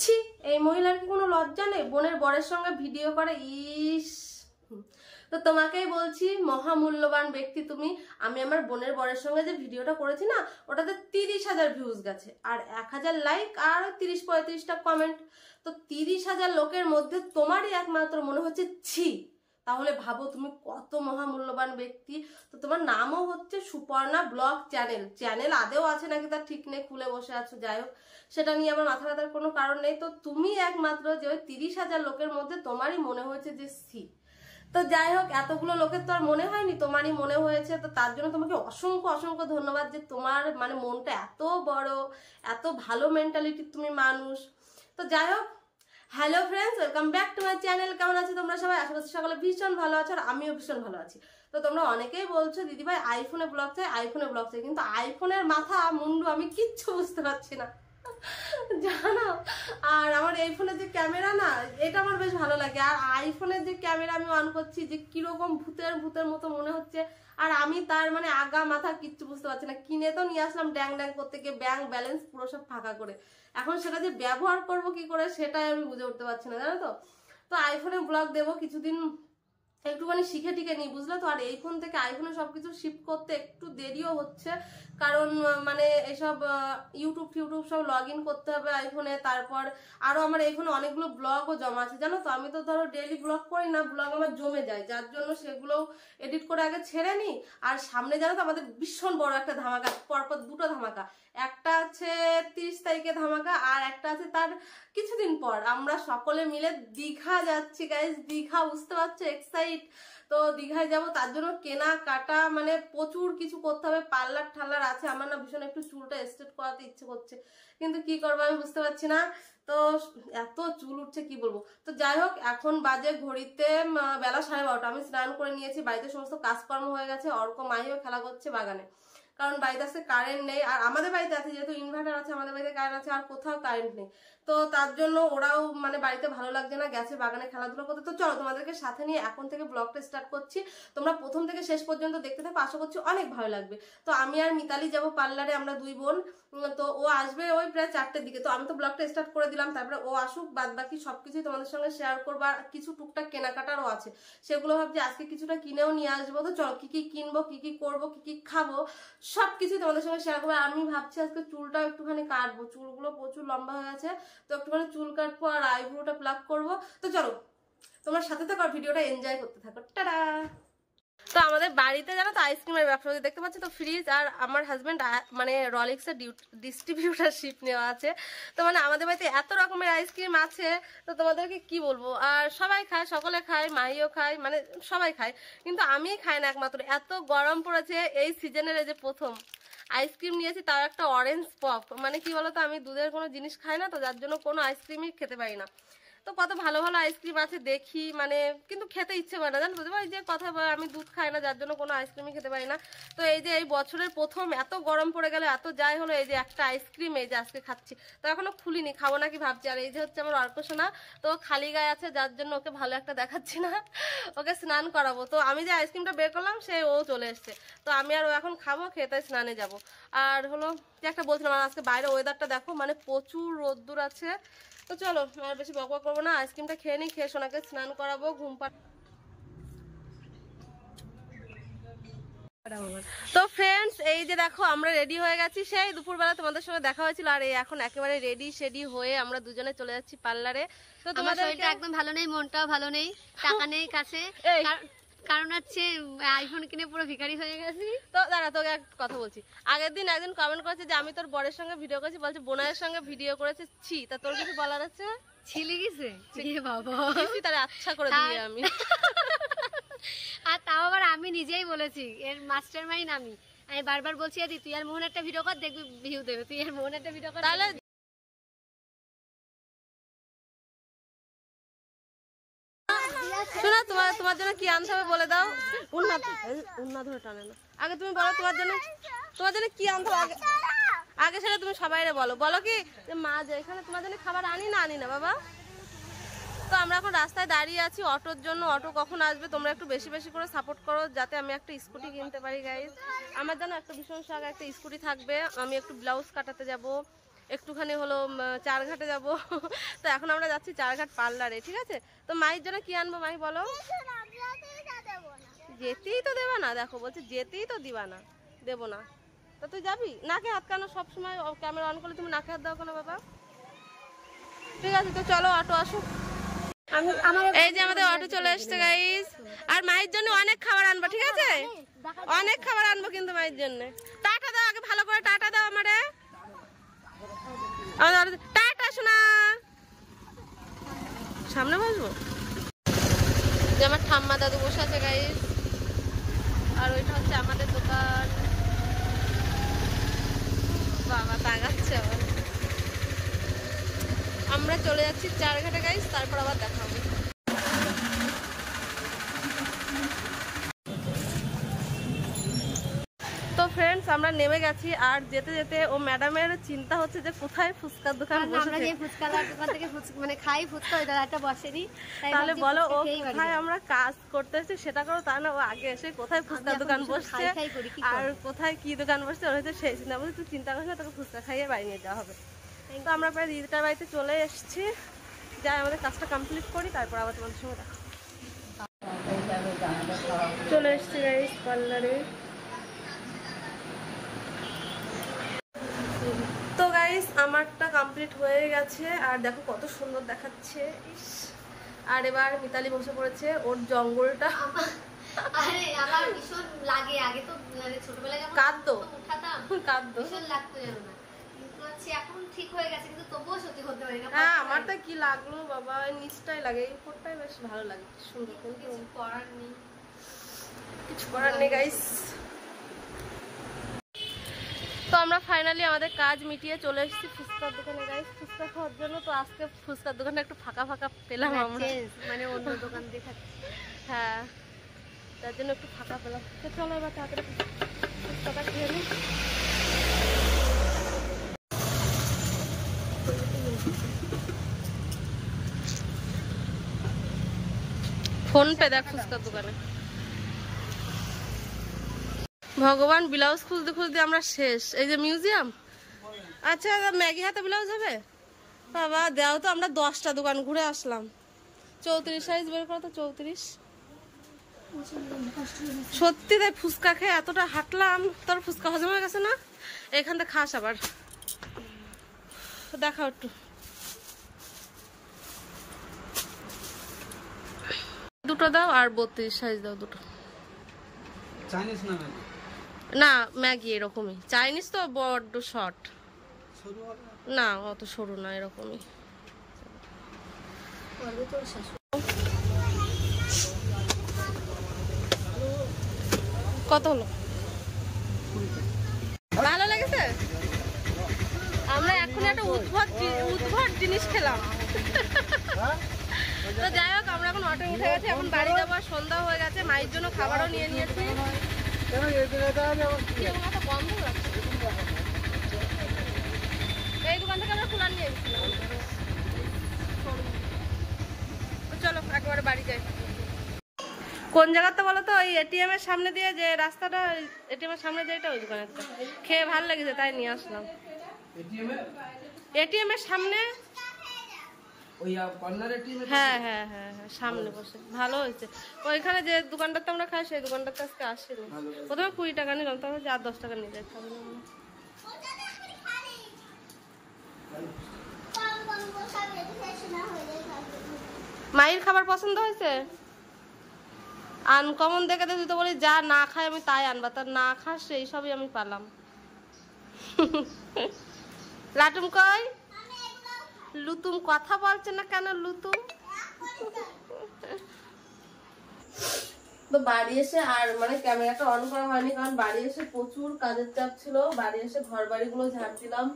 ছি, এই মহিলার কি কোনো লজ্জা নেই? বোনের বরের সঙ্গে ভিডিও করে, ইস। তো তোমাকেই বলছি, মহামূল্যবান ব্যক্তি তুমি। আমি আমার বোনের বরের সঙ্গে যে ভিডিওটা করেছি না, ওটাতে 30,000 ভিউজ গেছে, আর 1000 লাইক, আর 30-35টা কমেন্ট। তো 30,000 লোকের মধ্যে তোমারই একমাত্র মনে হচ্ছে ছি। তাহলে ভাবো তুমি কত মহামূল্যবান ব্যক্তি। তো তোমার নামও হচ্ছে সুপর্ণা ব্লগ চ্যানেল আদেও আছে নাকি তার ঠিক নেই, খুলে বসে আছো। যাই হোক, সেটা নিয়ে আমার মাথা ব্যথার কোনো কারণ নেই। তো তুমি একমাত্র যে ওই 30,000 লোকের মধ্যে তোমারই মনে হয়েছে যে ছি। তো যাই হোক, এতগুলো লোকের তো আর মনে হয়নি, তোমারই মনে হয়েছে। তো তার জন্য তোমাকে অসংখ্য অসংখ্য ধন্যবাদ, যে তোমার মানে মনটা এত বড়, এত ভালো মেন্টালিটির তুমি মানুষ। তো যাই হোক, hello friends, welcome back to my channel. কেমন আছো তোমরা সবাই? আশা করছি সকলে ভীষণ ভালো আছো, আর আমিও ভীষণ ভালো আছি। তো তোমরা অনেকেই বলছো দিদিভাই আইফোনে ব্লগ চাই, আইফোনে ব্লগ চাই, কিন্তু আইফোনের মাথা মুন্ডু আমি কিচ্ছু বুঝতে পারছি না, জানো। আর আমার এই ফোনের যে ক্যামেরা না, এটা আমার বেশ ভালো লাগে। আর আইফোনের যে ক্যামেরা আমি অন করছি, যে কিরকম ভূতের মতো মনে হচ্ছে। আর আমি তার মানে আগা মাথা কিচ্ছু বুঝতে পারছি না। কিনে তো নিয়ে আসলাম ড্যাং ড্যাং করতে গিয়ে, ব্যাংক ব্যালেন্স পুরো সব ফাঁকা করে। এখন সেটা যে ব্যবহার করব কি করে, সেটাই আমি বুঝে উঠতে পারছি না, জানো তো। তো আইফোনে ব্লগ দেবো কিছুদিন, একটুখানি শিখে টিকে নিই, বুঝলে তো। আর এই ফোন থেকে আইফোনে সবকিছু শিফট করতে একটু দেরিও হচ্ছে, কারণ মানে এইসব ইউটিউব সব লগ ইন করতে হবে আইফোনে। তারপর আরো আমার এই ফোনে অনেকগুলো ব্লগও জমা আছে, জানো তো। আমি তো ধরো ডেইলি ব্লগ করি না, ব্লগ আমার জমে যায়, যার জন্য সেগুলো এডিট করে আগে ছেড়ে নিই। আর সামনে জানো তো আমাদের ভীষণ বড় একটা ধামাকা, পরপর দুটো ধামাকা। একটা আছে 30 তারিখে ধামাকা, আর একটা আছে তার কিছুদিন পর। আমরা সকলে মিলে দীঘা যাচ্ছি গাইস, দীঘা, বুঝতে পারছো, এক্সাইট। তো দীঘায় যাব, তার জন্য কেনা কাটা মানে প্রচুর কিছু করতে হবে। পার্লার ঠাল্লার আছে আমার না, ভীষণ একটু চুলটা স্ট্রেট করাতে ইচ্ছে করছে, কিন্তু কি করবো আমি বুঝতে পারছি না। তো এত চুল উঠছে কি বলবো। তো যাই হোক, এখন বাজে ঘড়িতে বেলা 12:30। আমি স্নান করে নিয়েছি, বাড়িতে সমস্ত কাজকর্ম হয়ে গেছে। অর্ক মাইও খেলা করছে বাগানে, কারণ বাড়িতে আসতে কারেন্ট নেই। আর আমাদের বাড়িতে আছে, যেহেতু ইনভার্টার আছে, আমাদের বাড়িতে কারেন্ট আছে, আর কোথাও কারেন্ট নেই। তো তার জন্য ওরাও মানে বাড়িতে ভালো লাগছে না, গেছে বাগানে খেলাধুলা করতে। তো চলো তোমাদেরকে সাথে নিয়ে এখন থেকে ব্লগটা স্টার্ট করছি। তোমরা প্রথম থেকে শেষ পর্যন্ত দেখতে থাকো, আশা করছি অনেক ভালো লাগবে। তো আমি আর মিতালি যাব পার্লারে, আমরা দুই বোন। তো ও আসবে ওই প্রায় 4টের দিকে। তো আমি তো ব্লগটা স্টার্ট করে দিলাম, তারপরে ও আসুক, বাদ বাকি সবকিছুই তোমাদের সঙ্গে শেয়ার করবো। আর কিছু টুকটাক কেনাকাটারও আছে, সেগুলো ভাবছি আজকে কিছুটা কিনেও নিয়ে আসবো। তো চলো, কি কি কিনবো, কি কি করবো, কি কি খাবো, সবকিছু তোমাদের সঙ্গে শেয়ার করবো। আমি ভাবছি আজকে চুলটাও একটুখানি কাটবো, চুলগুলো প্রচুর লম্বা হয়ে গেছে। তো একটুখানি চুল কাটবো আর আইব্রোটা প্লাক করবো। তো চলো তোমার সাথে থাকো, ভিডিওটা এনজয় করতে থাকো। টাটা। তো আমাদের বাড়িতে জানো তো আইসক্রিমের ব্যবসা দেখতে পাচ্ছি। তো ফ্রিজ আর আমার হাজবেন্ড মানে রলিক্সের ডিস্ট্রিবিউটারশিপ নেওয়া আছে। তো মানে আমাদের বাড়িতে এত রকমের আইসক্রিম আছে, তো তোমাদেরকে কি বলবো। আর সবাই খায়, সকলে খায়, মাহিও খায়, মানে সবাই খায়, কিন্তু আমি খাই না একমাত্র। এত গরম পড়েছে, এই সিজনের এই যে প্রথম আইসক্রিম নিয়েছি, তাও একটা অরেঞ্জ পপ। মানে কি বলতো, আমি দুধের কোনো জিনিস খাই না, তো যার জন্য কোনো আইসক্রিমই খেতে পারি না। তো কত ভালো ভালো আইসক্রিম আছে দেখি, মানে কিন্তু খেতে ইচ্ছে করে না, জানো তো। ওই যে কথা, আমি দুধ খাই না, যার জন্য কোনো আইসক্রিমই খেতে পারি না। তো এই যে এই বছরের প্রথম এত গরম পড়ে গেল, এত যাই হলো, এই যে একটা আইসক্রিম এই যে আজকে খাচ্ছি। তো এখনো খুলিনি, খাবো নাকি ভাবছি। আর এই যে হচ্ছে আমার অর্কসোনা, তো খালি গায়ে আছে, যার জন্য ওকে ভালো একটা দেখাচ্ছি না, ওকে স্নান করাবো। তো আমি যে আইসক্রিমটা বের করলাম, সে ও চলে এসছে। তো আমি আর ও এখন খাবো, খেতে স্নানে যাব। আর হলো যে একটা বলছিলাম, আজকে বাইরে ওয়েদারটা দেখো, মানে প্রচুর রোদ্দুর আছে। তো চলো আর বেশি বকবক করবো না, আইসক্রিমটা খেয়ে নিই, খেয়ে সোনাকে স্নান করাবো, ঘুম পাড়াবো। তো ফ্রেন্ডস, এই যে দেখো আমরা রেডি হয়ে গেছি, সেই দুপুরবেলা তোমাদের সঙ্গে দেখা হয়েছিল। আর এই এখন একেবারে রেডি শেডি হয়ে আমরা দুজনে চলে যাচ্ছি পার্লারে। তো তোমার শরীরটা একদম ভালো নেই, মনটাও ভালো নেই, টাকা নেই কাছে, কারণ হচ্ছে আইফোন কিনে পুরো ভিখারি হয়ে গেছি। তো দাঁড়া, তোকে একটা কথা বলছি। আগের দিন একজন কমেন্ট করেছে যে আমি তোর বরের সঙ্গে ভিডিও করেছি, বলছে বোনের সঙ্গে ভিডিও করেছে, ছি। তা তোর কিছু বলার আছে? ছিলি গেছে বাবা, তার আচ্ছা করে দিয়ে আমি আর তাও আবার আমি নিজেই বলেছি, এর মাস্টার মাইন্ড আমি বারবার বলছি তুই আর মোহন একটা ভিডিও কর, দেখবি ভিউ দেবে, তুই আর মোহন একটা ভিডিও কর। তাহলে শোনা, তোমার জন্য কি আনতে হবে বলে দাও। উন্না ধরে টানে না, আগে তুমি বলো তোমার জন্য কি আনতে হবে। আগে সেটা তুমি সবাই বলো কি যে মা যে এখানে তোমার জন্য খাবার আনি না বাবা। তো আমরা এখন রাস্তায় দাঁড়িয়ে আছি অটোর জন্য, অটো কখন আসবে। তোমরা একটু বেশি বেশি করে সাপোর্ট করো, যাতে আমি একটা স্কুটি কিনতে পারি গাইজ। আমার জন্য একটা ভীষণ শখ, একটা স্কুটি থাকবে। আমি একটু ব্লাউজ কাটাতে যাব, একটুখানি হলো চারঘাটে যাব। তো এখন আমরা যাচ্ছি চারঘাট পার্লারে, ঠিক আছে? তো মায়ের জন্য কি আনবো মাই বলো? যেতেই তো দেবা না, দেখো বলছে যেতেই তো দিবা না, দেবো না। তো তুই যাবি? নাকে হাত কেন সবসময় ক্যামেরা অন করলে তুমি নাকে হাত দাও কেন বাবা? ঠিক আছে, তো চলো অটো আসুক। এই যে আমাদের অটো চলে এসছে গাইস। আর মায়ের জন্য অনেক খাবার আনবো, ঠিক আছে? অনেক খাবার আনবো কিন্তু মায়ের জন্য। টাটা দাও আগে, ভালো করে টাটা দাও আমারে। টাটা শোনা, সামনে বসবো। যে আমার ঠাম্মা দাদু বসে আছে গাইস, আর ওইটা হচ্ছে আমাদের দোকান। বাবা তাগাচ্ছে আবার। আমরা চলে যাচ্ছি চারঘাটে গাইস, তারপর আবার দেখা হবে। তো ফ্রেন্ডস আমরা নেমে গেছি, আর যেতে যেতে ও ম্যাডামের চিন্তা হচ্ছে যে কোথায় ফুচকার দোকান বসেছে। আমরা যে ফুচকার দোকান থেকে মানে খাই ফুচকা, ওই দাদাটা বসেনি। তাহলে বলো ও কোথায় আমরা কাজ করতেছি সেটা করো, তা না ও আগে এসে কোথায় ফুচকার দোকান বসছে আর কোথায় কি দোকান বসছে ওর হয়তো সেই চিন্তা বলছে তুই চিন্তা করিস না, তোকে ফুচকা খাইয়ে বাড়ি নিয়ে যাওয়া হবে। তো আমরা প্রায় দিদিটার বাড়িতে চলে এসেছি, যাই আমাদের কাজটা কমপ্লিট করি, তারপর আবার তোমাদের সঙ্গে দেখা। চলে এসেছি গাইস পার্লারে। তো গাইস আমারটা কমপ্লিট হয়ে গেছে, আর দেখো কত সুন্দর দেখাচ্ছে। ইস, আর এবার মিতালি বসে পড়েছে ওর জঙ্গলটা। আরে আমার ভীষণ লাগে, আগে তো মানে ছোটবেলায় যখন কাঁদতো উঠাতাম কাঁদতো ভীষণ লাগতো জানো না, কিন্তু হচ্ছে এখন ঠিক হয়ে গেছে, কিন্তু তবুও সত্যি করতে পারি না। হ্যাঁ আমারটা কি লাগলো বাবা, নিচটাই লাগে, এই উপরটাই বেশ ভালো লাগে, সুন্দর। কিন্তু কিছু করার নেই, কিছু করার নেই গাইস। তো আমরা ফাইনালি আমাদের কাজ মিটিয়ে চলে এসেছি ফুচকার দোকানে গাইস, ফুচকা খাওয়ার জন্য। তো আজকে ফুচকার দোকানটা একটু ফাঁকা ফাঁকা পেলাম আমরা, মানে অন্য দোকান দেখাচ্ছি। হ্যাঁ তার জন্য একটু ফাঁকা পেলাম। তো চলো এবার তাড়াতাড়ি ফুচকাটা খেয়ে নিই। ফোন পে দেখ ফুচকার দোকানে। ভগবান ব্লাউজ খুঁজতে খুঁজতে আমরা শেষ। এই যে মিউজিয়াম, আচ্ছা ম্যাগি হাতে ব্লাউজ হবে বাবা, দেও তো। আমরা 10টা দোকান ঘুরে আসলাম। 34 সাইজ বের করো তো, 34। সত্যি তাই, ফুচকা খেয়ে এতটা হাঁটলাম, তোর ফুচকা হজম হয়ে গেছে না? এখান থেকে খাস আবার, দেখাও একটু। দুটো দাও, আর 32 সাইজ দাও দুটো। চাইনিজ না ম্যাগি? না ম্যাগি এরকমই, চাইনিজ তো বড্ড শর্ট, না অত সরু না, এরকমই। কত হলো? ভালো লেগেছে? আমরা এখন একটা উদ্ভট জিনিস খেলাম। তো যাই হোক আমরা এখন অটো উঠে গেছি, এখন বাড়ি যাবো, আর সন্ধ্যা হয়ে গেছে। মায়ের জন্য খাবারও নিয়ে নিয়েছি। এই দোকান থেকে আমরা কুলার নিয়ে এসেছিলাম। চলো একেবারে বাড়ি যাই। কোন জায়গাতে বলো তো? ওই এটিএম এর সামনে দিয়ে যে রাস্তাটা, এটিএম এর সামনে যেটা, ওই দোকানেরটা খেয়ে ভালো লেগেছে তাই নিয়ে আসলাম। এটিএম এর সামনে, হ্যাঁ হ্যাঁ হ্যাঁ হ্যাঁ সামনে বসে ভালো হয়েছে। ওইখানে যে দোকানটাতে আমরা খাই সেই দোকানটাতে আজকে আসিনি। প্রথমে 20 টাকা নিলাম, তারপর যে 10 টাকা নিয়ে যাই খাবো। মায়ের খাবার পছন্দ হয়েছে? আনকমন দেখে তুই তো বলি যা না খাই আমি তাই আনবা, তার না খাস সেই সবই আমি পালাম। লাটুম কই? লুতুম কথা বলছে না কেন লুতুম? তো বাড়ি এসে আর মানে ক্যামেরাটা অন করা হয়নি, কারণ বাড়ি এসে প্রচুর কাজের চাপ ছিল। বাড়ি এসে ঘর বাড়িগুলো ঝাড় দিলাম,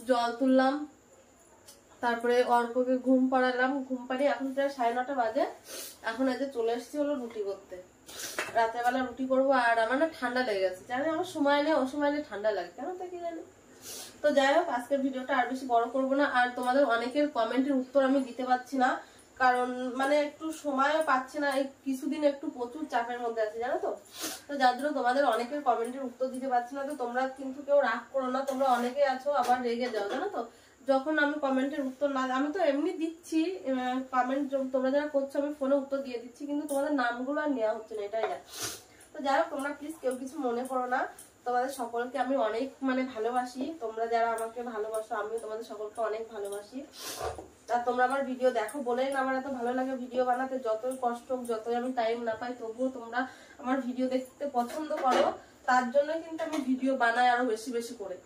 জল তুললাম, তারপরে অর্ককে ঘুম পাড়ালাম। ঘুম পাড়িয়ে এখন প্রায় 9:30 বাজে। এখন এই যে চলে এসেছি হলো রুটি করতে, রাতের বেলা রুটি করবো। আর আমার না ঠান্ডা লেগে গেছে, জানি আমার সময় নেই, অসময় নেই, ঠান্ডা লাগে কেন তা কি জানি। তো যাই হোক আজকের ভিডিওটা আর বেশি বড় করবো না। আর তোমাদের অনেকের কমেন্টের উত্তর আমি দিতে পারছি না, কারণ মানে একটু সময়ও পাচ্ছি না, এই কিছুদিন একটু প্রচুর চাপের মধ্যে আছি জানো তো। তো যার জন্য তোমাদের অনেকের কমেন্টের উত্তর দিতে পারছি না। তো তোমরা কিন্তু কেউ রাগ করো না, তোমরা অনেকেই আছো আবার রেগে যাও জানো তো যখন আমি কমেন্টের উত্তর না, আমি তো এমনি দিচ্ছি কমেন্ট তোমরা যারা করছো আমি ফোনে উত্তর দিয়ে দিচ্ছি, কিন্তু তোমাদের নামগুলো আর নেওয়া হচ্ছে না, এটাই যা। তো যাই হোক তোমরা প্লিজ কেউ কিছু মনে করো না, তোমাদের সকলকে আমি অনেক মানে ভালোবাসি, তোমরা যারা আমাকে ভালোবাসো আমিও তোমাদের সকলকে অনেক ভালোবাসি। আর তোমরা আমার ভিডিও দেখো বলেই না আমার এত ভালো লাগে ভিডিও বানাতে, যতই কষ্ট হোক যতই আমি টাইম না পাই তবুও তোমরা আমার ভিডিও দেখতে পছন্দ করো, তার জন্য কিন্তু আমি ভিডিও বানাই আরো বেশি বেশি করে।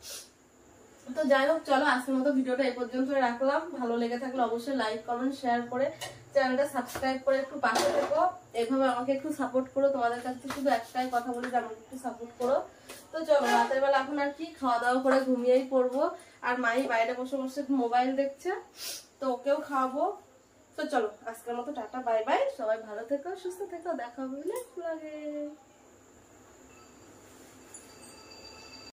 তো যাই হোক চলো আজকের মতো ভিডিওটা এই পর্যন্ত রাখলাম। ভালো লেগে থাকলে অবশ্যই লাইক কমেন্ট শেয়ার করে চ্যানেলটা সাবস্ক্রাইব করে একটু পাশে থেকো, এইভাবে আমাকে একটু সাপোর্ট করো। তোমাদের কাছে শুধু একটাই কথা বলি যে আমাকে একটু সাপোর্ট করো। তো চলো রাতের বেলা এখন আর কি খাওয়া দাওয়া করে ঘুমিয়েই পড়বো, আর মাই বাইরে বসে বসে মোবাইল দেখছে, তো ওকেও খাওয়াবো। তো চলো আজকের মতো টাটা বাই বাই, সবাই ভালো থেকো সুস্থ থেকো, দেখা হবে নেক্সট ব্লগে।